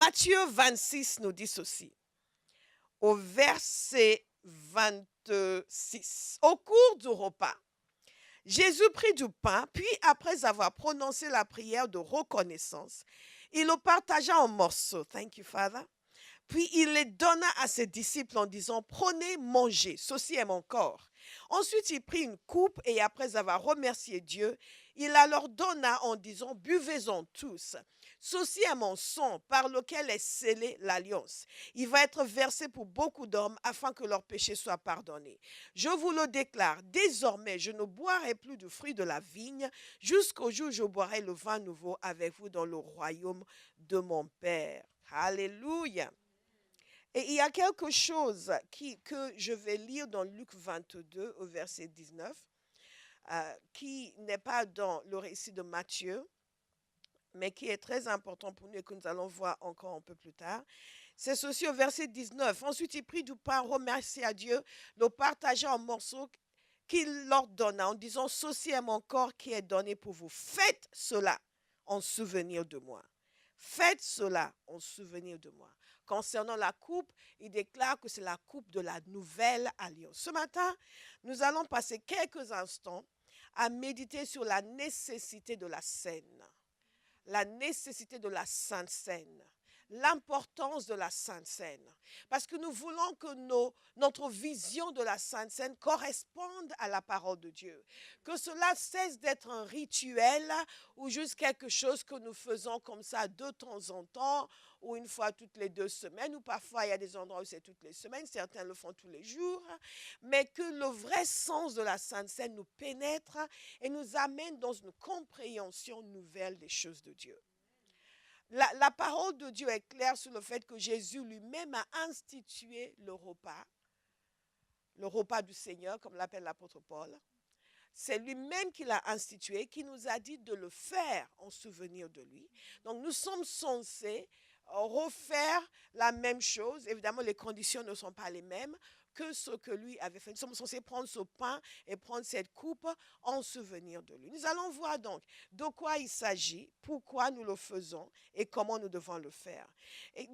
Matthieu 26 nous dit ceci, au verset 26. Au cours du repas, Jésus prit du pain, puis après avoir prononcé la prière de reconnaissance, il le partagea en morceaux. Thank you, Father. Puis il les donna à ses disciples en disant, prenez, mangez, ceci est mon corps. Ensuite, il prit une coupe et après avoir remercié Dieu, il la leur donna en disant, buvez-en tous. Ceci est mon sang par lequel est scellée l'alliance. Il va être versé pour beaucoup d'hommes afin que leurs péchés soient pardonnés. Je vous le déclare, désormais, je ne boirai plus du fruit de la vigne jusqu'au jour où je boirai le vin nouveau avec vous dans le royaume de mon Père. Alléluia. Et il y a quelque chose que je vais lire dans Luc 22 au verset 19, qui n'est pas dans le récit de Matthieu, mais qui est très important pour nous et que nous allons voir encore un peu plus tard. C'est ceci au verset 19. Ensuite, il prit du pain, remercia Dieu, le partagea en morceaux qu'il leur donna en disant, ceci est mon corps qui est donné pour vous. Faites cela en souvenir de moi. Faites cela en souvenir de moi. Concernant la coupe, il déclare que c'est la coupe de la nouvelle alliance. Ce matin, nous allons passer quelques instants à méditer sur la nécessité de la scène, la nécessité de la Sainte Seine, l'importance de la Sainte Seine. Parce que nous voulons que notre vision de la Sainte Seine corresponde à la parole de Dieu. Que cela cesse d'être un rituel ou juste quelque chose que nous faisons comme ça de temps en temps ou une fois toutes les 2 semaines, ou parfois il y a des endroits où c'est toutes les semaines, certains le font tous les jours, mais que le vrai sens de la Sainte Seine nous pénètre et nous amène dans une compréhension nouvelle des choses de Dieu. La parole de Dieu est claire sur le fait que Jésus lui-même a institué le repas du Seigneur, comme l'appelle l'apôtre Paul. C'est lui-même qui l'a institué, qui nous a dit de le faire en souvenir de lui. Donc nous sommes censés refaire la même chose. Évidemment, les conditions ne sont pas les mêmes que ce que lui avait fait. Nous sommes censés prendre ce pain et prendre cette coupe en souvenir de lui. Nous allons voir donc de quoi il s'agit, pourquoi nous le faisons et comment nous devons le faire. Et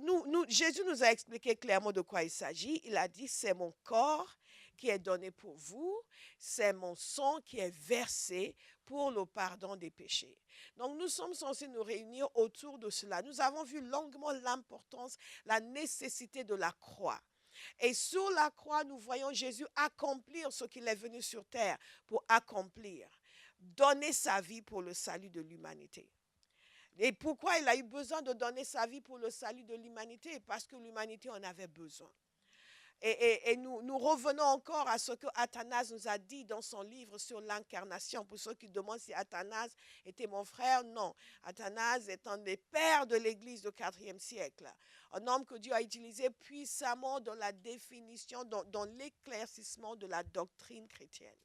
Jésus nous a expliqué clairement de quoi il s'agit. Il a dit, c'est mon corps qui est donné pour vous, c'est mon sang qui est versé pour le pardon des péchés. Donc nous sommes censés nous réunir autour de cela. Nous avons vu longuement l'importance, la nécessité de la croix. Et sur la croix, nous voyons Jésus accomplir ce qu'il est venu sur terre pour accomplir, donner sa vie pour le salut de l'humanité. Et pourquoi il a eu besoin de donner sa vie pour le salut de l'humanité? Parce que l'humanité en avait besoin. Et nous revenons encore à ce que Athanase nous a dit dans son livre sur l'incarnation. Pour ceux qui demandent si Athanase était mon frère, non. Athanase est un des pères de l'Église du IVe siècle. Un homme que Dieu a utilisé puissamment dans la définition, dans l'éclaircissement de la doctrine chrétienne,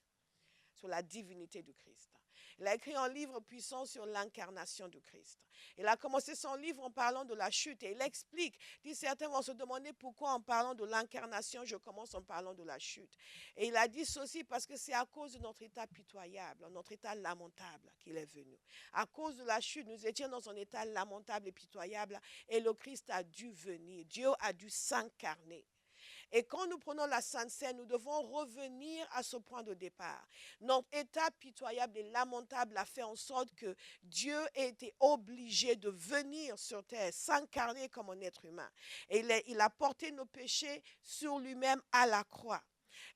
sur la divinité du Christ. Il a écrit un livre puissant sur l'incarnation du Christ. Il a commencé son livre en parlant de la chute et il explique, dit certains vont se demander pourquoi en parlant de l'incarnation, je commence en parlant de la chute. Et il a dit ceci parce que c'est à cause de notre état pitoyable, notre état lamentable qu'il est venu. À cause de la chute, nous étions dans un état lamentable et pitoyable et le Christ a dû venir. Dieu a dû s'incarner. Et quand nous prenons la Sainte Seine, nous devons revenir à ce point de départ. Notre état pitoyable et lamentable a fait en sorte que Dieu ait été obligé de venir sur terre, s'incarner comme un être humain. Et il a porté nos péchés sur lui-même à la croix.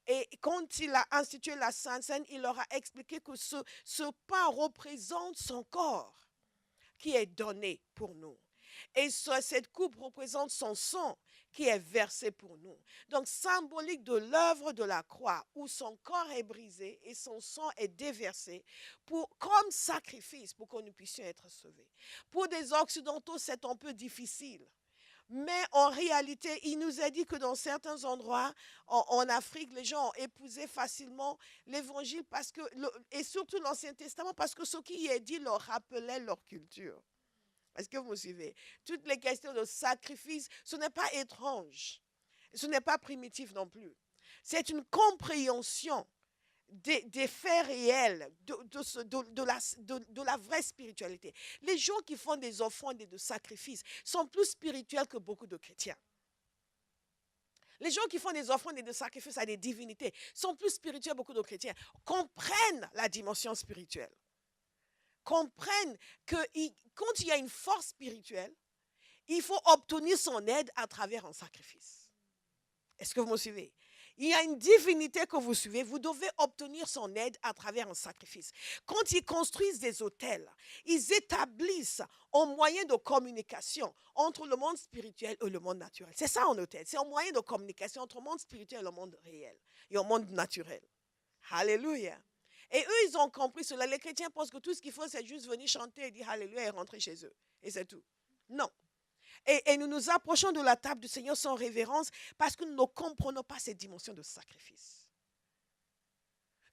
Et quand il a institué la Sainte Seine, il leur a expliqué que ce pain représente son corps qui est donné pour nous. Et cette coupe représente son sang qui est versé pour nous. Donc, symbolique de l'œuvre de la croix, où son corps est brisé et son sang est déversé comme sacrifice pour que nous puissions être sauvés. Pour des Occidentaux, c'est un peu difficile. Mais en réalité, il nous a dit que dans certains endroits, en Afrique, les gens ont épousé facilement l'évangile et surtout l'Ancien Testament, parce que ce qui y est dit leur rappelait leur culture. Est-ce que vous me suivez? Toutes les questions de sacrifice, ce n'est pas étrange. Ce n'est pas primitif non plus. C'est une compréhension des faits réels de la vraie spiritualité. Les gens qui font des offrandes et des sacrifices sont plus spirituels que beaucoup de chrétiens. Les gens qui font des offrandes et des sacrifices à des divinités sont plus spirituels que beaucoup de chrétiens. Comprennent la dimension spirituelle. Comprennent que quand il y a une force spirituelle, il faut obtenir son aide à travers un sacrifice. Est-ce que vous me suivez? Il y a une divinité que vous suivez, vous devez obtenir son aide à travers un sacrifice. Quand ils construisent des hôtels, ils établissent un moyen de communication entre le monde spirituel et le monde naturel. C'est ça un hôtel, c'est un moyen de communication entre le monde spirituel et le monde réel, et le monde naturel. Alléluia. Et eux, ils ont compris cela. Les chrétiens pensent que tout ce qu'il faut, c'est juste venir chanter et dire Alléluia et rentrer chez eux. Et c'est tout. Non. Et nous nous approchons de la table du Seigneur sans révérence parce que nous ne comprenons pas cette dimension de sacrifice.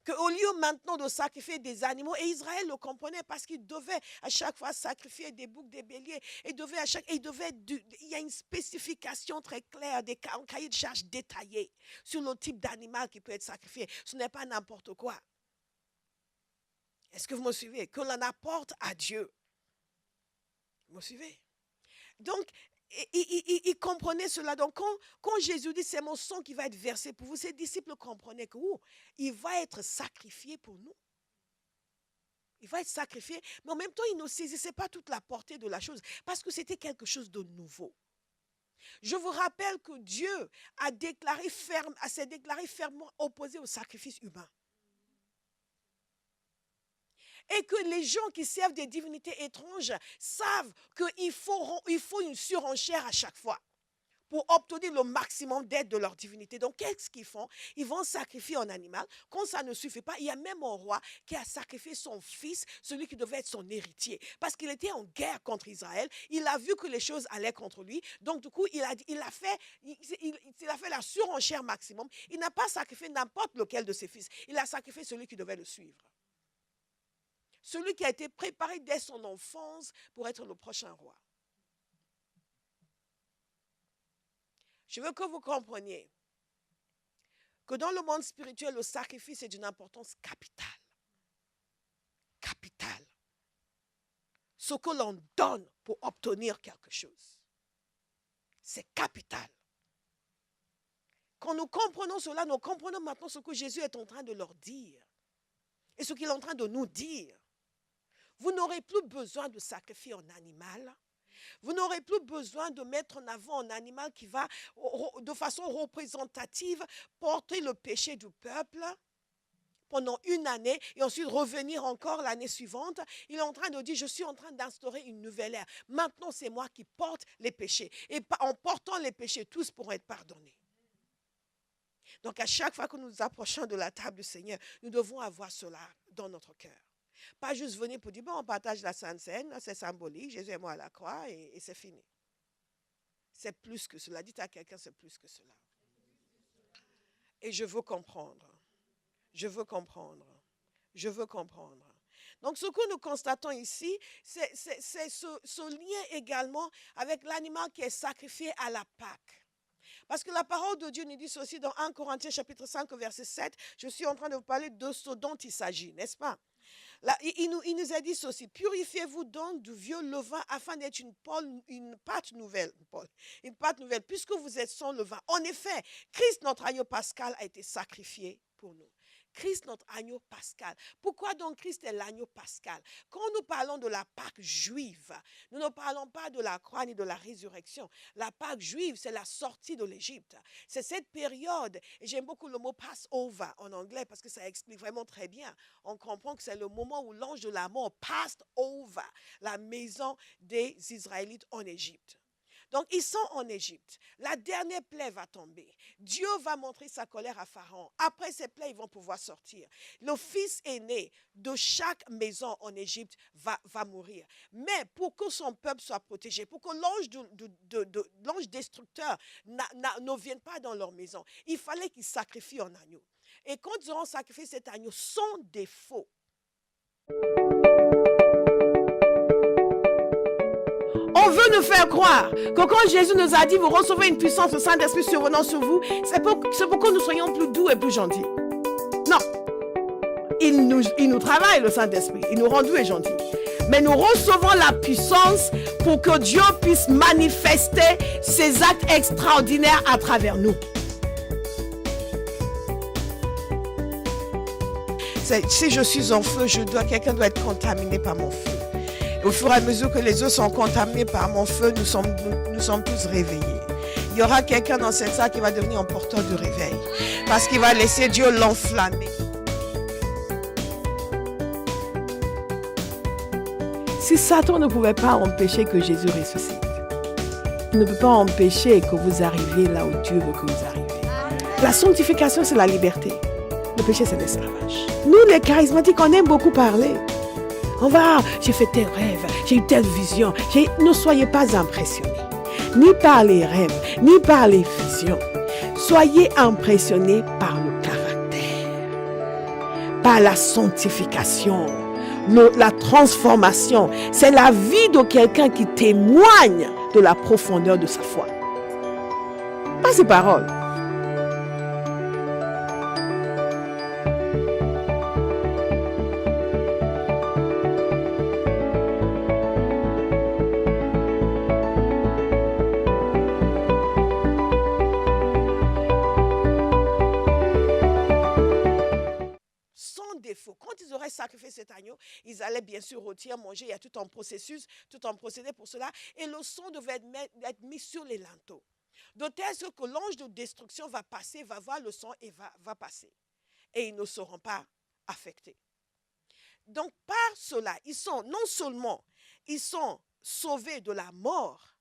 Qu'au lieu maintenant de sacrifier des animaux, et Israël le comprenait parce qu'il devait à chaque fois sacrifier des boucs, des béliers, il y a une spécification très claire, un cahier de charges détaillé sur le type d'animal qui peut être sacrifié. Ce n'est pas n'importe quoi. Est-ce que vous me suivez? Que l'on apporte à Dieu. Vous me suivez? Donc, il comprenait cela. Donc, quand Jésus dit, c'est mon sang qui va être versé pour vous, ses disciples comprenaient que il va être sacrifié pour nous. Il va être sacrifié, mais en même temps, il ne saisissait pas toute la portée de la chose, parce que c'était quelque chose de nouveau. Je vous rappelle que Dieu s'est déclaré fermement opposé au sacrifice humain. Et que les gens qui servent des divinités étranges savent qu'il faut une surenchère à chaque fois pour obtenir le maximum d'aide de leur divinité. Donc, qu'est-ce qu'ils font? Ils vont sacrifier un animal. Quand ça ne suffit pas, il y a même un roi qui a sacrifié son fils, celui qui devait être son héritier. Parce qu'il était en guerre contre Israël. Il a vu que les choses allaient contre lui. Donc, du coup, il a fait la surenchère maximum. Il n'a pas sacrifié n'importe lequel de ses fils. Il a sacrifié celui qui devait le suivre. Celui qui a été préparé dès son enfance pour être le prochain roi. Je veux que vous compreniez que dans le monde spirituel, le sacrifice est d'une importance capitale. Capitale. Ce que l'on donne pour obtenir quelque chose. C'est capital. Quand nous comprenons cela, nous comprenons maintenant ce que Jésus est en train de leur dire. Et ce qu'il est en train de nous dire. Vous n'aurez plus besoin de sacrifier un animal. Vous n'aurez plus besoin de mettre en avant un animal qui va, de façon représentative, porter le péché du peuple pendant une année et ensuite revenir encore l'année suivante. Il est en train de dire, je suis en train d'instaurer une nouvelle ère. Maintenant, c'est moi qui porte les péchés. Et en portant les péchés, tous pourront être pardonnés. Donc, à chaque fois que nous nous approchons de la table du Seigneur, nous devons avoir cela dans notre cœur. Pas juste venir pour dire, bon, on partage la Sainte Seine, c'est symbolique, Jésus est mort à la croix et c'est fini. C'est plus que cela. Dites à quelqu'un, c'est plus que cela. Et je veux comprendre. Je veux comprendre. Je veux comprendre. Donc, ce que nous constatons ici, c'est ce lien également avec l'animal qui est sacrifié à la Pâque. Parce que la parole de Dieu nous dit ceci dans 1 Corinthiens chapitre 5, verset 7. Je suis en train de vous parler de ce dont il s'agit, n'est-ce pas? Là, il nous a dit ceci, purifiez-vous donc du vieux levain afin d'être une pâte nouvelle, puisque vous êtes sans levain. En effet, Christ, notre agneau pascal, a été sacrifié pour nous. Christ, notre agneau pascal. Pourquoi donc Christ est l'agneau pascal? Quand nous parlons de la Pâque juive, nous ne parlons pas de la croix ni de la résurrection. La Pâque juive, c'est la sortie de l'Égypte. C'est cette période, et j'aime beaucoup le mot Passover en anglais parce que ça explique vraiment très bien. On comprend que c'est le moment où l'ange de la mort passed over la maison des Israélites en Égypte. Donc, ils sont en Égypte. La dernière plaie va tomber. Dieu va montrer sa colère à Pharaon. Après ces plaies, ils vont pouvoir sortir. Le fils aîné de chaque maison en Égypte va mourir. Mais pour que son peuple soit protégé, pour que l'ange destructeur ne vienne pas dans leur maison, il fallait qu'ils sacrifient un agneau. Et quand ils auront sacrifié cet agneau sans défaut, on veut nous faire croire que quand Jésus nous a dit, vous recevez une puissance du Saint-Esprit survenant sur vous, c'est pour que nous soyons plus doux et plus gentils. Non. il nous travaille, le Saint-Esprit. Il nous rend doux et gentils. Mais nous recevons la puissance pour que Dieu puisse manifester ses actes extraordinaires à travers nous. Si je suis en feu, quelqu'un doit être contaminé par mon feu. Et au fur et à mesure que les autres sont contaminés par mon feu, nous sommes tous réveillés. Il y aura quelqu'un dans cette salle qui va devenir un porteur de réveil. Parce qu'il va laisser Dieu l'enflammer. Si Satan ne pouvait pas empêcher que Jésus ressuscite, il ne peut pas empêcher que vous arriviez là où Dieu veut que vous arriviez. La sanctification, c'est la liberté. Le péché, c'est l'esclavage. Nous, les charismatiques, on aime beaucoup parler. On va, j'ai fait tel rêve, j'ai eu telle vision. Ne soyez pas impressionnés. Ni par les rêves, ni par les visions. Soyez impressionnés par le caractère, par la sanctification, la transformation. C'est la vie de quelqu'un qui témoigne de la profondeur de sa foi. Pas ses paroles. Quand ils auraient sacrifié cet agneau, ils allaient bien sûr rôtir, manger. Il y a tout un processus, tout un procédé pour cela. Et le sang devait être mis sur les linteaux. De telle sorte que l'ange de destruction va passer, va voir le sang et va passer. Et ils ne seront pas affectés. Donc par cela, non seulement ils sont sauvés de la mort,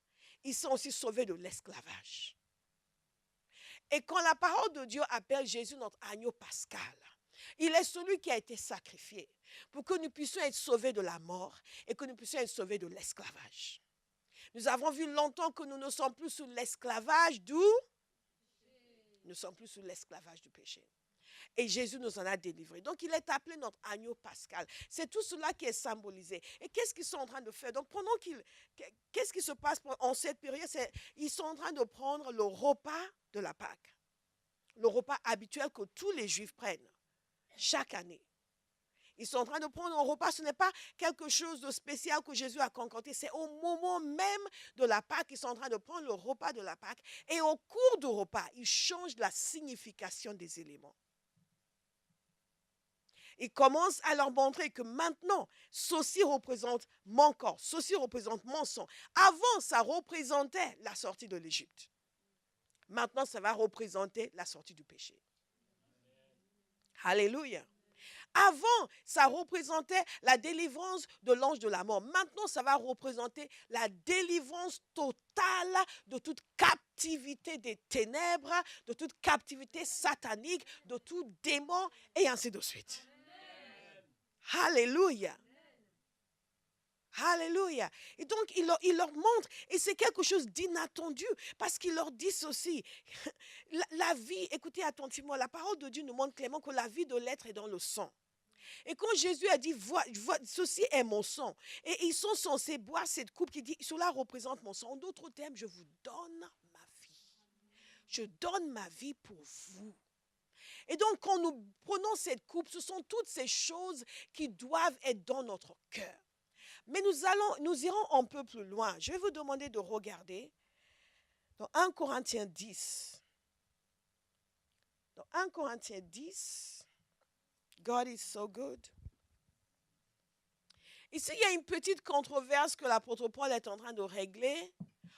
ils sont aussi sauvés de l'esclavage. Et quand la parole de Dieu appelle Jésus notre agneau pascal, il est celui qui a été sacrifié pour que nous puissions être sauvés de la mort et que nous puissions être sauvés de l'esclavage. Nous avons vu longtemps que nous ne sommes plus sous l'esclavage Nous ne sommes plus sous l'esclavage du péché. Et Jésus nous en a délivrés. Donc, il est appelé notre agneau pascal. C'est tout cela qui est symbolisé. Et qu'est-ce qu'ils sont en train de faire? Donc, qu'est-ce qui se passe en cette période? Ils sont en train de prendre le repas de la Pâque. Le repas habituel que tous les Juifs prennent chaque année. Ils sont en train de prendre un repas. Ce n'est pas quelque chose de spécial que Jésus a concocté. C'est au moment même de la Pâque qu'ils sont en train de prendre le repas de la Pâque. Et au cours du repas, ils changent la signification des éléments. Ils commencent à leur montrer que maintenant, ceci représente mon corps, ceci représente mon sang. Avant, ça représentait la sortie de l'Égypte. Maintenant, ça va représenter la sortie du péché. Alléluia. Avant, ça représentait la délivrance de l'ange de la mort. Maintenant, ça va représenter la délivrance totale de toute captivité des ténèbres, de toute captivité satanique, de tout démon, et ainsi de suite. Alléluia. Alléluia. Et donc, il leur montre, et c'est quelque chose d'inattendu, parce qu'il leur dit ceci. La vie, écoutez attentivement, la parole de Dieu nous montre clairement que la vie de l'être est dans le sang. Et quand Jésus a dit, ceci est mon sang, et ils sont censés boire cette coupe qui dit, cela représente mon sang. En d'autres termes, je vous donne ma vie. Je donne ma vie pour vous. Et donc, quand nous prenons cette coupe, ce sont toutes ces choses qui doivent être dans notre cœur. Mais nous irons un peu plus loin. Je vais vous demander de regarder dans 1 Corinthiens 10. Dans 1 Corinthiens 10, God is so good. Ici, il y a une petite controverse que l'apôtre Paul est en train de régler.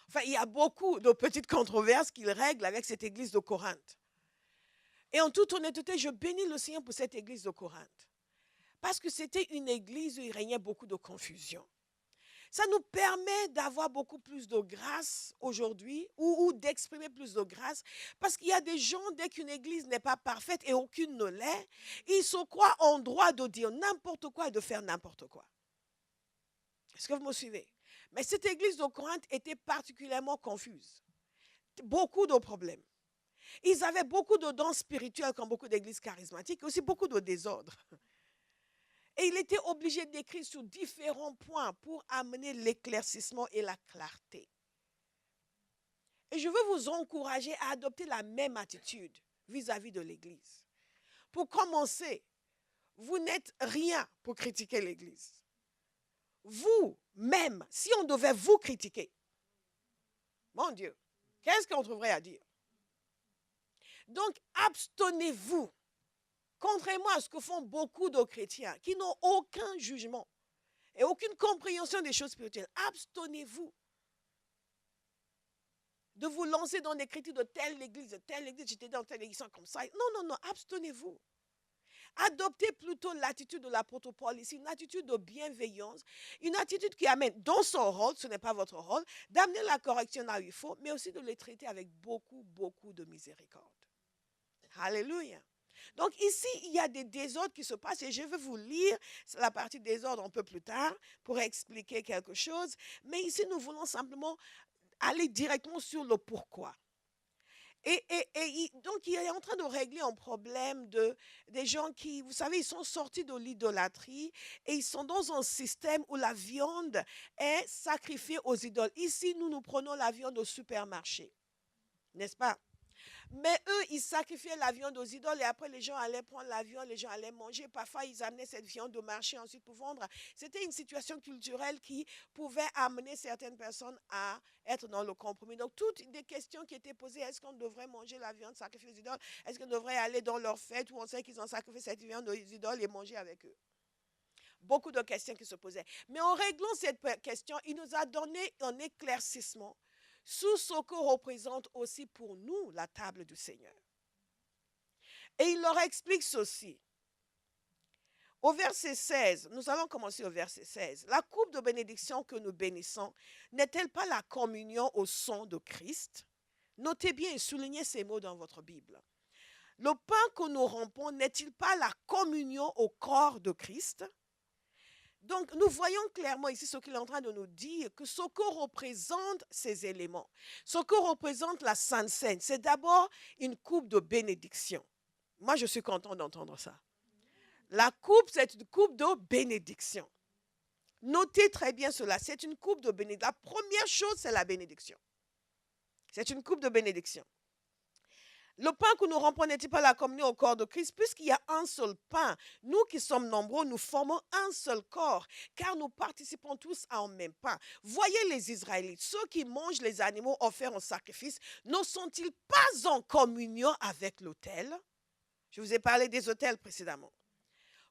Enfin, il y a beaucoup de petites controverses qu'il règle avec cette église de Corinthe. Et en toute honnêteté, je bénis le Seigneur pour cette église de Corinthe. Parce que c'était une église où il régnait beaucoup de confusion. Ça nous permet d'avoir beaucoup plus de grâce aujourd'hui ou d'exprimer plus de grâce. Parce qu'il y a des gens, dès qu'une église n'est pas parfaite et aucune ne l'est, ils se croient en droit de dire n'importe quoi et de faire n'importe quoi. Est-ce que vous me suivez? Mais cette église de Corinthe était particulièrement confuse. Beaucoup de problèmes. Ils avaient beaucoup de dons spirituels comme beaucoup d'églises charismatiques et aussi beaucoup de désordre. Et il était obligé d'écrire sur différents points pour amener l'éclaircissement et la clarté. Et je veux vous encourager à adopter la même attitude vis-à-vis de l'Église. Pour commencer, vous n'êtes rien pour critiquer l'Église. Vous-même, si on devait vous critiquer, mon Dieu, qu'est-ce qu'on trouverait à dire? Donc, abstenez-vous. Contrairement à ce que font beaucoup de chrétiens qui n'ont aucun jugement et aucune compréhension des choses spirituelles, abstenez-vous de vous lancer dans des critiques de telle église, j'étais dans telle église comme ça. Non, abstenez-vous. Adoptez plutôt l'attitude de l'apôtre Paul ici, une attitude de bienveillance, une attitude qui amène dans son rôle, ce n'est pas votre rôle, d'amener la correction là où il faut, mais aussi de les traiter avec beaucoup de miséricorde. Alléluia. Donc ici, il y a des désordres qui se passent et je vais vous lire la partie désordre un peu plus tard pour expliquer quelque chose. Mais ici, nous voulons simplement aller directement sur le pourquoi. Donc, il est en train de régler un problème des gens qui, vous savez, ils sont sortis de l'idolâtrie et ils sont dans un système où la viande est sacrifiée aux idoles. Ici, nous prenons la viande au supermarché, n'est-ce pas? Mais eux, ils sacrifiaient la viande aux idoles et après, les gens allaient prendre la viande, les gens allaient manger. Parfois, ils amenaient cette viande au marché ensuite pour vendre. C'était une situation culturelle qui pouvait amener certaines personnes à être dans le compromis. Donc, toutes des questions qui étaient posées, est-ce qu'on devrait manger la viande sacrifiée aux idoles? Est-ce qu'on devrait aller dans leur fête où on sait qu'ils ont sacrifié cette viande aux idoles et manger avec eux? Beaucoup de questions qui se posaient. Mais en réglant cette question, il nous a donné un éclaircissement sous ce que représente aussi pour nous la table du Seigneur. Et il leur explique ceci. Au verset 16, nous allons commencer au verset 16. La coupe de bénédiction que nous bénissons n'est-elle pas la communion au sang de Christ? Notez bien et soulignez ces mots dans votre Bible. Le pain que nous rompons n'est-il pas la communion au corps de Christ? Donc, nous voyons clairement ici ce qu'il est en train de nous dire, que ce que représentent ces éléments, ce que représente la Sainte Seine, c'est d'abord une coupe de bénédiction. Moi, je suis content d'entendre ça. La coupe, c'est une coupe de bénédiction. Notez très bien cela, c'est une coupe de bénédiction. La première chose, c'est la bénédiction. C'est une coupe de bénédiction. Le pain que nous rompons n'est-il pas la communion au corps de Christ? Puisqu'il y a un seul pain, nous qui sommes nombreux, nous formons un seul corps, car nous participons tous à un même pain. Voyez les Israélites, ceux qui mangent les animaux offerts en sacrifice, ne sont-ils pas en communion avec l'autel? Je vous ai parlé des autels précédemment.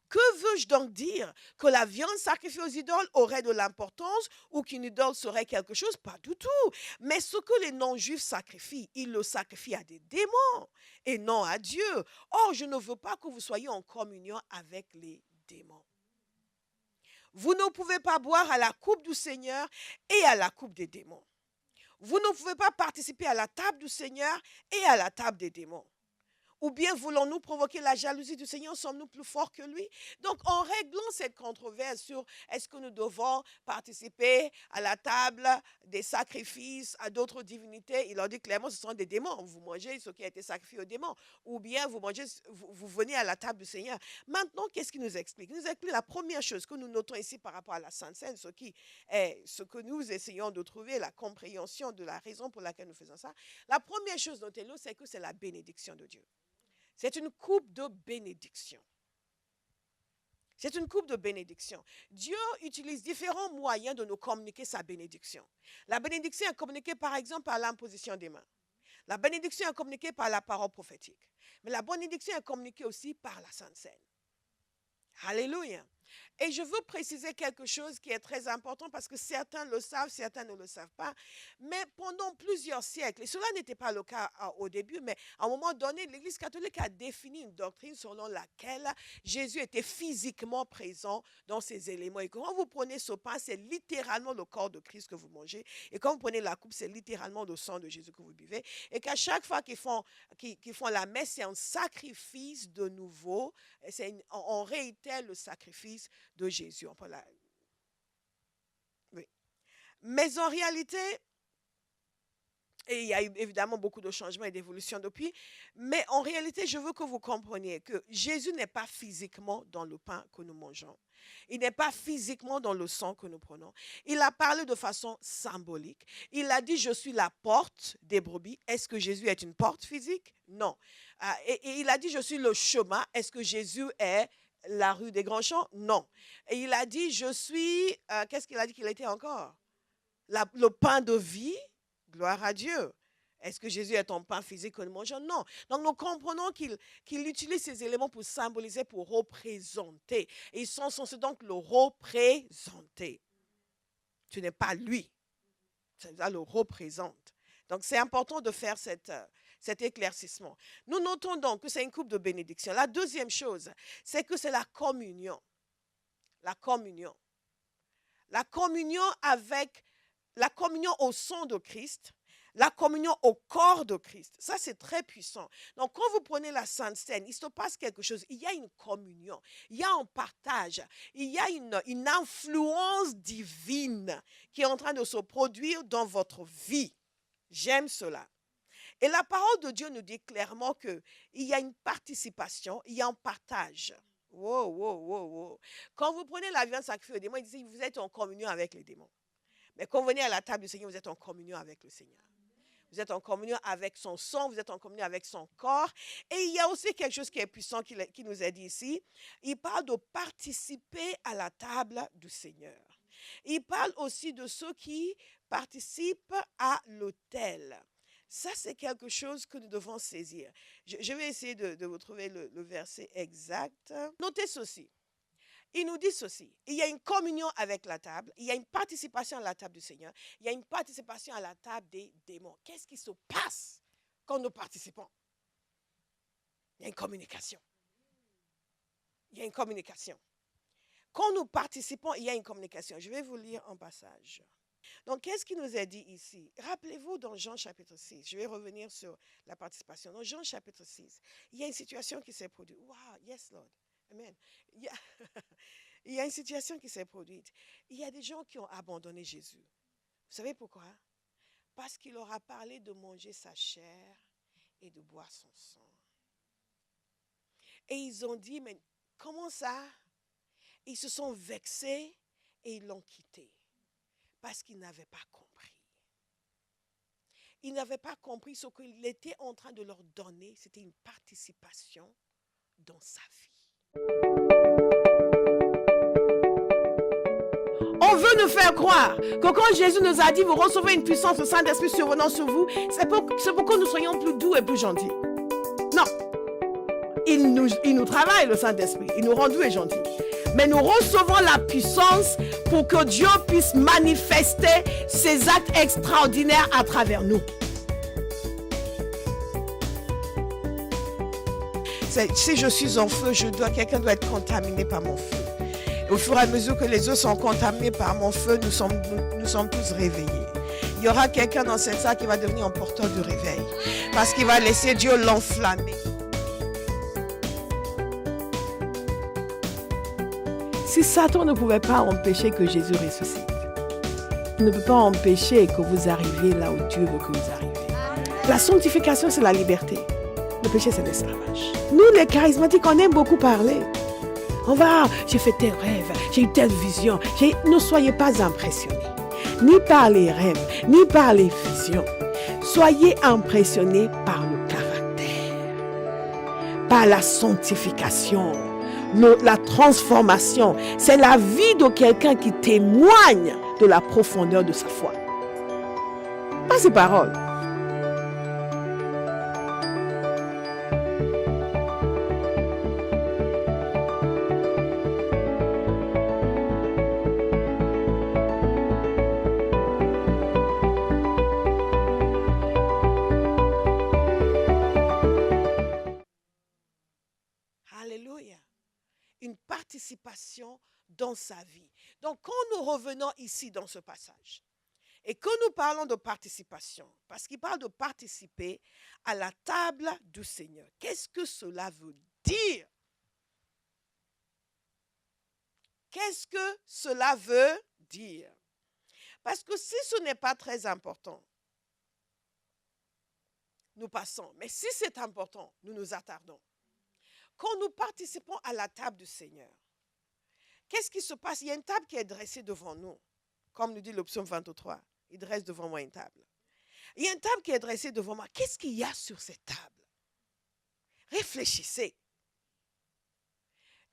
Que veux-je donc dire? Que la viande sacrifiée aux idoles aurait de l'importance ou qu'une idole serait quelque chose? Pas du tout. Mais ce que les non-juifs sacrifient, ils le sacrifient à des démons et non à Dieu. Or, je ne veux pas que vous soyez en communion avec les démons. Vous ne pouvez pas boire à la coupe du Seigneur et à la coupe des démons. Vous ne pouvez pas participer à la table du Seigneur et à la table des démons. Ou bien voulons-nous provoquer la jalousie du Seigneur? Sommes-nous plus forts que lui? Donc, en réglant cette controverse sur est-ce que nous devons participer à la table des sacrifices à d'autres divinités, il leur dit clairement ce sont des démons. Vous mangez ce qui a été sacrifié aux démons. Ou bien vous venez à la table du Seigneur. Maintenant, qu'est-ce qu'il nous explique? Il nous explique la première chose que nous notons ici par rapport à la Sainte Seine, ce qui est ce que nous essayons de trouver, la compréhension de la raison pour laquelle nous faisons ça. La première chose, notez-le, c'est que c'est la bénédiction de Dieu. C'est une coupe de bénédiction. C'est une coupe de bénédiction. Dieu utilise différents moyens de nous communiquer sa bénédiction. La bénédiction est communiquée par exemple par l'imposition des mains. La bénédiction est communiquée par la parole prophétique. Mais la bénédiction est communiquée aussi par la Sainte Seine. Alléluia. Et je veux préciser quelque chose qui est très important parce que certains le savent, certains ne le savent pas. Mais pendant plusieurs siècles, et cela n'était pas le cas au début, mais à un moment donné, l'Église catholique a défini une doctrine selon laquelle Jésus était physiquement présent dans ces éléments. Et quand vous prenez ce pain, c'est littéralement le corps de Christ que vous mangez. Et quand vous prenez la coupe, c'est littéralement le sang de Jésus que vous buvez. Et qu'à chaque fois qu'ils font la messe, c'est un sacrifice de nouveau. On réitère le sacrifice de Jésus. Oui. Mais en réalité, et il y a eu évidemment beaucoup de changements et d'évolutions depuis, mais en réalité, je veux que vous compreniez que Jésus n'est pas physiquement dans le pain que nous mangeons. Il n'est pas physiquement dans le sang que nous prenons. Il a parlé de façon symbolique. Il a dit, je suis la porte des brebis. Est-ce que Jésus est une porte physique? Non. Et il a dit, je suis le chemin. Est-ce que Jésus est La rue des Grands Champs? Non. Et il a dit, je suis, qu'est-ce qu'il a dit qu'il était encore? Le pain de vie, gloire à Dieu. Est-ce que Jésus est un pain physique que nous mangeons? Non. Donc nous comprenons qu'il utilise ces éléments pour symboliser, pour représenter. Et ils sont censés donc le représenter. Tu n'es pas lui. Ça le représente. Donc c'est important de faire cet éclaircissement. Nous notons donc que c'est une coupe de bénédiction. La deuxième chose, c'est que c'est la communion. La communion. La communion au sang de Christ, la communion au corps de Christ. Ça, c'est très puissant. Donc, quand vous prenez la Sainte Seine, il se passe quelque chose. Il y a une communion, il y a un partage, il y a une influence divine qui est en train de se produire dans votre vie. J'aime cela. Et la parole de Dieu nous dit clairement qu'il y a une participation, il y a un partage. Wow, wow, wow, wow. Quand vous prenez la viande sacrifiée aux démons, il dit vous êtes en communion avec les démons. Mais quand vous venez à la table du Seigneur, vous êtes en communion avec le Seigneur. Vous êtes en communion avec son sang, vous êtes en communion avec son corps. Et il y a aussi quelque chose qui est puissant qui nous est dit ici. Il parle de participer à la table du Seigneur. Il parle aussi de ceux qui participent à l'autel. Ça, c'est quelque chose que nous devons saisir. Je vais essayer de vous trouver le verset exact. Notez ceci. Il nous dit ceci, il y a une communion avec la table, il y a une participation à la table du Seigneur, il y a une participation à la table des démons. Qu'est-ce qui se passe quand nous participons? Il y a une communication. Il y a une communication. Quand nous participons, il y a une communication. Je vais vous lire un passage. Donc, qu'est-ce qui nous est dit ici? Rappelez-vous dans Jean chapitre 6, je vais revenir sur la participation. Dans Jean chapitre 6, il y a une situation qui s'est produite. Wow, yes Lord. Amen. Il y a une situation qui s'est produite. Il y a des gens qui ont abandonné Jésus. Vous savez pourquoi? Parce qu'il leur a parlé de manger sa chair et de boire son sang. Et ils ont dit, mais comment ça? Ils se sont vexés et ils l'ont quitté. Parce qu'ils n'avaient pas compris. Ils n'avaient pas compris ce qu'il était en train de leur donner. C'était une participation dans sa vie. On veut nous faire croire que quand Jésus nous a dit, vous recevez une puissance du Saint-Esprit survenant sur vous, c'est pour que nous soyons plus doux et plus gentils. Non. Il nous travaille, le Saint-Esprit. Il nous rend doux et gentils. Mais nous recevons la puissance pour que Dieu puisse manifester ses actes extraordinaires à travers nous. Si je suis en feu, quelqu'un doit être contaminé par mon feu. Et au fur et à mesure que les autres sont contaminés par mon feu, nous sommes tous réveillés. Il y aura quelqu'un dans cette salle qui va devenir un porteur de réveil. Parce qu'il va laisser Dieu l'enflammer. Si Satan ne pouvait pas empêcher que Jésus ressuscite, il ne peut pas empêcher que vous arriviez là où Dieu veut que vous arriviez. La sanctification, c'est la liberté. Le péché, c'est l'esclavage. Nous, les charismatiques, on aime beaucoup parler. J'ai fait tel rêve, j'ai eu telle vision. Ne soyez pas impressionnés. Ni par les rêves, ni par les visions. Soyez impressionnés par le caractère, par la sanctification, la transformation. C'est la vie de quelqu'un qui témoigne de la profondeur de sa foi. Pas ses paroles. Participation dans sa vie. Donc, quand nous revenons ici dans ce passage et que nous parlons de participation, parce qu'il parle de participer à la table du Seigneur, qu'est-ce que cela veut dire? Qu'est-ce que cela veut dire? Parce que si ce n'est pas très important, nous passons. Mais si c'est important, nous nous attardons. Quand nous participons à la table du Seigneur, qu'est-ce qui se passe? Il y a une table qui est dressée devant nous. Comme nous dit le psaume 23, il dresse devant moi une table. Il y a une table qui est dressée devant moi. Qu'est-ce qu'il y a sur cette table? Réfléchissez.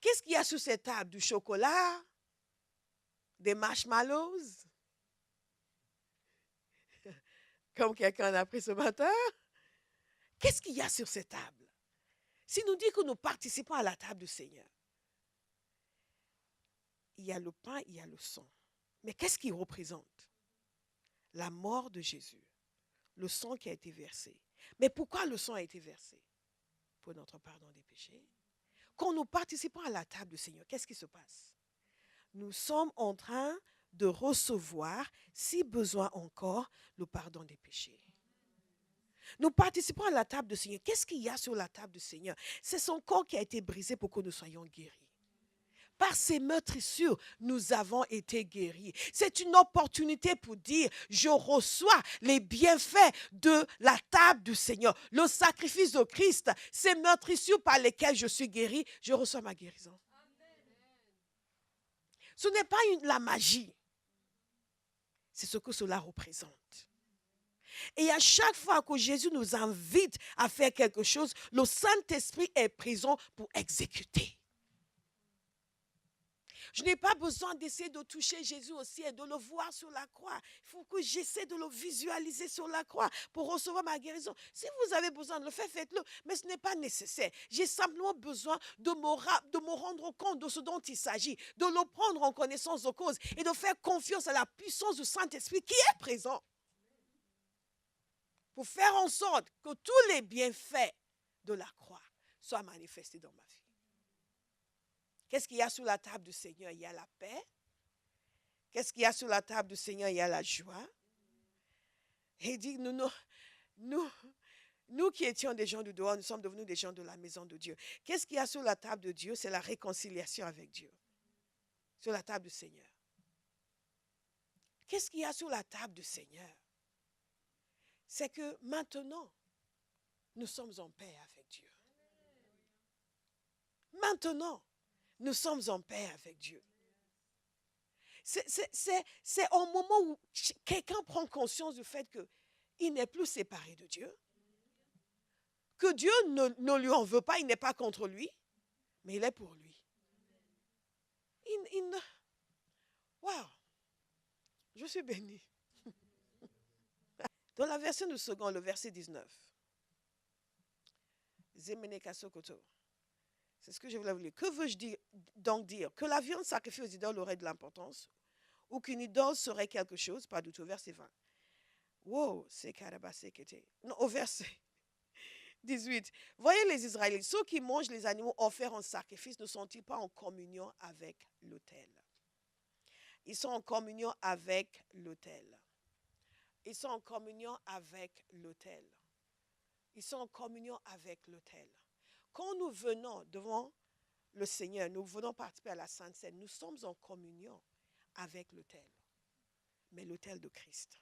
Qu'est-ce qu'il y a sur cette table? Du chocolat? Des marshmallows? Comme quelqu'un a pris ce matin? Qu'est-ce qu'il y a sur cette table? Si nous dit que nous participons à la table du Seigneur, il y a le pain, il y a le sang. Mais qu'est-ce qu'il représente? La mort de Jésus, le sang qui a été versé. Mais pourquoi le sang a été versé? Pour notre pardon des péchés. Quand nous participons à la table du Seigneur, qu'est-ce qui se passe? Nous sommes en train de recevoir, si besoin encore, le pardon des péchés. Nous participons à la table du Seigneur. Qu'est-ce qu'il y a sur la table du Seigneur? C'est son corps qui a été brisé pour que nous soyons guéris. Par ses meurtrissures, nous avons été guéris. C'est une opportunité pour dire, je reçois les bienfaits de la table du Seigneur. Le sacrifice de Christ, ces meurtrissures par lesquelles je suis guéri, je reçois ma guérison. Ce n'est pas la magie. C'est ce que cela représente. Et à chaque fois que Jésus nous invite à faire quelque chose, le Saint-Esprit est présent pour exécuter. Je n'ai pas besoin d'essayer de toucher Jésus aussi et de le voir sur la croix. Il faut que j'essaie de le visualiser sur la croix pour recevoir ma guérison. Si vous avez besoin de le faire, faites-le. Mais ce n'est pas nécessaire. J'ai simplement besoin de me rendre compte de ce dont il s'agit, de le prendre en connaissance de cause et de faire confiance à la puissance du Saint-Esprit qui est présent. Pour faire en sorte que tous les bienfaits de la croix soient manifestés dans ma vie. Qu'est-ce qu'il y a sur la table du Seigneur? Il y a la paix. Qu'est-ce qu'il y a sur la table du Seigneur? Il y a la joie. Et il dit, nous qui étions des gens du dehors, nous sommes devenus des gens de la maison de Dieu. Qu'est-ce qu'il y a sur la table de Dieu? C'est la réconciliation avec Dieu. Sur la table du Seigneur. Qu'est-ce qu'il y a sur la table du Seigneur? C'est que maintenant, nous sommes en paix avec Dieu. Maintenant, nous sommes en paix avec Dieu. C'est au moment où quelqu'un prend conscience du fait qu'il n'est plus séparé de Dieu, que Dieu ne lui en veut pas, il n'est pas contre lui, mais il est pour lui. Wow, je suis béni. Dans la version du second, le verset 19. Zemene Kasokoto. C'est ce que je voulais vous dire. Que veux-je donc dire? Que la viande sacrifiée aux idoles aurait de l'importance? Ou qu'une idole serait quelque chose? Pas du tout. Verset 20. Wow, c'est Karabasekete. Non, au verset 18. Voyez les Israélites, ceux qui mangent les animaux offerts en sacrifice ne sont-ils pas en communion avec l'autel? Ils sont en communion avec l'autel. Ils sont en communion avec l'autel. Ils sont en communion avec l'autel. Quand nous venons devant le Seigneur, nous venons participer à la Sainte Seine, nous sommes en communion avec l'autel. Mais l'autel de Christ.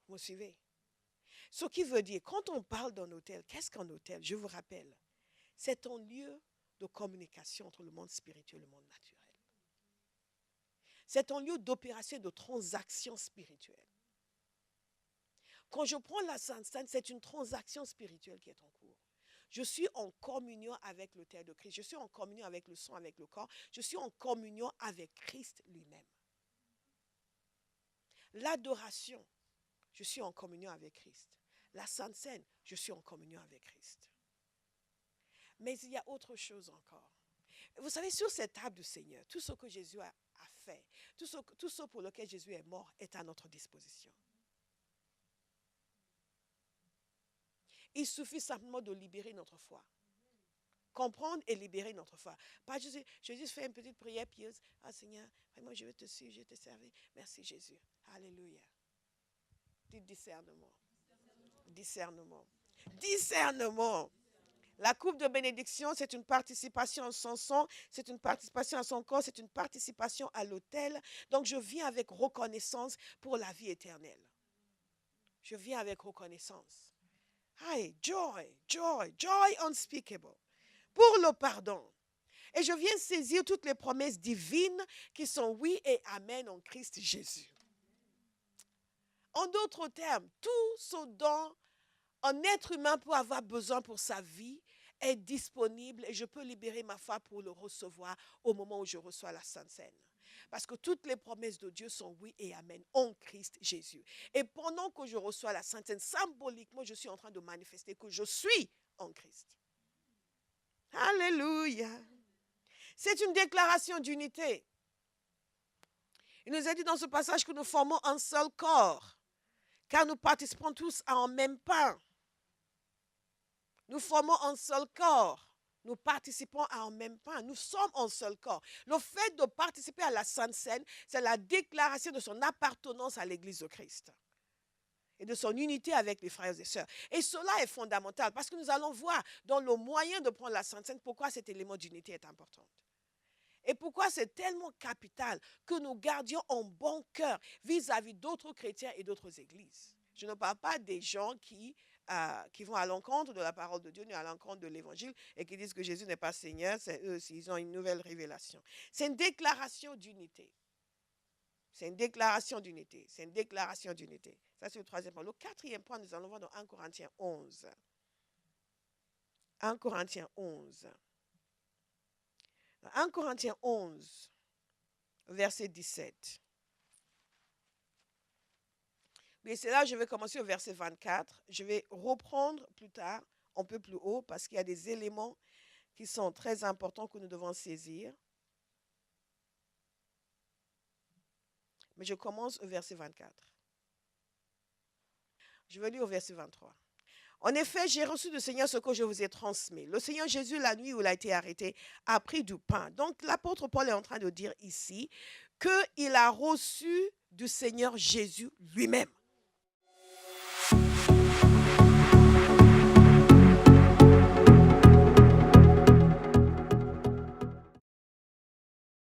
Vous me suivez? Ce qui veut dire, quand on parle d'un autel, qu'est-ce qu'un autel? Je vous rappelle, c'est un lieu de communication entre le monde spirituel et le monde naturel. C'est un lieu d'opération et de transaction spirituelle. Quand je prends la Sainte Seine, c'est une transaction spirituelle qui est en cours. Je suis en communion avec l'autel de Christ. Je suis en communion avec le sang, avec le corps. Je suis en communion avec Christ lui-même. L'adoration, je suis en communion avec Christ. La Sainte Seine, je suis en communion avec Christ. Mais il y a autre chose encore. Vous savez, sur cette table du Seigneur, tout ce que Jésus a fait, tout ce pour lequel Jésus est mort est à notre disposition. Il suffit simplement de libérer notre foi. Comprendre et libérer notre foi. Pas juste, Jésus fait une petite prière pieuse. Ah Seigneur, vraiment je vais te suivre, je vais te servir. Merci Jésus. Alléluia. Dites discernement. Discernement. Discernement. La coupe de bénédiction, c'est une participation à son sang, c'est une participation à son corps, c'est une participation à l'autel. Donc je viens avec reconnaissance pour la vie éternelle. Je viens avec reconnaissance. Hi, joy, joy, joy unspeakable. Pour le pardon. Et je viens saisir toutes les promesses divines qui sont oui et amen en Christ Jésus. En d'autres termes, tout ce dont un être humain peut avoir besoin pour sa vie est disponible et je peux libérer ma foi pour le recevoir au moment où je reçois la Sainte Seine. Parce que toutes les promesses de Dieu sont oui et amen en Christ Jésus. Et pendant que je reçois la Sainte Seine, symboliquement, je suis en train de manifester que je suis en Christ. Alléluia. C'est une déclaration d'unité. Il nous a dit dans ce passage que nous formons un seul corps, car nous participons tous à un même pain. Nous formons un seul corps. Nous participons à un même pain. Nous sommes un seul corps. Le fait de participer à la Sainte Seine, c'est la déclaration de son appartenance à l'Église de Christ et de son unité avec les frères et sœurs. Et cela est fondamental parce que nous allons voir dans le moyen de prendre la Sainte Seine pourquoi cet élément d'unité est important. Et pourquoi c'est tellement capital que nous gardions en bon cœur vis-à-vis d'autres chrétiens et d'autres églises. Je ne parle pas des gens qui vont à l'encontre de la parole de Dieu, ni à l'encontre de l'évangile, et qui disent que Jésus n'est pas Seigneur, c'est eux aussi, ils ont une nouvelle révélation. C'est une déclaration d'unité. C'est une déclaration d'unité. C'est une déclaration d'unité. Ça, c'est le troisième point. Le quatrième point, nous allons voir dans 1 Corinthiens 11. 1 Corinthiens 11. 1 Corinthiens 11, verset 17. Mais c'est là que je vais commencer au verset 24. Je vais reprendre plus tard, un peu plus haut, parce qu'il y a des éléments qui sont très importants que nous devons saisir. Mais je commence au verset 24. Je vais lire au verset 23. En effet, j'ai reçu du Seigneur ce que je vous ai transmis. Le Seigneur Jésus, la nuit où il a été arrêté, a pris du pain. Donc, l'apôtre Paul est en train de dire ici qu'il a reçu du Seigneur Jésus lui-même.